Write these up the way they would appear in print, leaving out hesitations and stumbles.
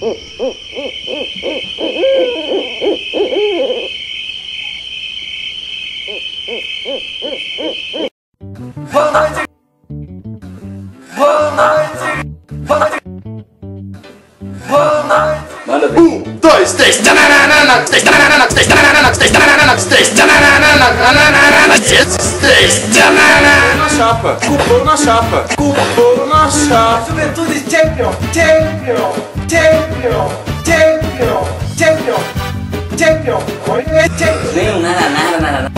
Boa noite. Boa noite. Boa noite. Boa noite. Manda ver. 1, 2, 3. Na chapa. Cupom na chapa. Cupom na chapa. Juventude Champion. Champion. Champion. Champion. Champion. Champion. Vem um nada.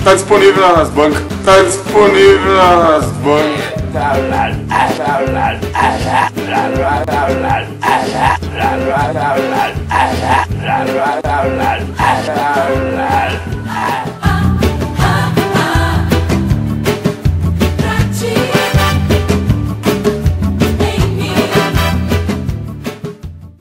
Tá disponível nas bancas. Tá disponível nas bancas.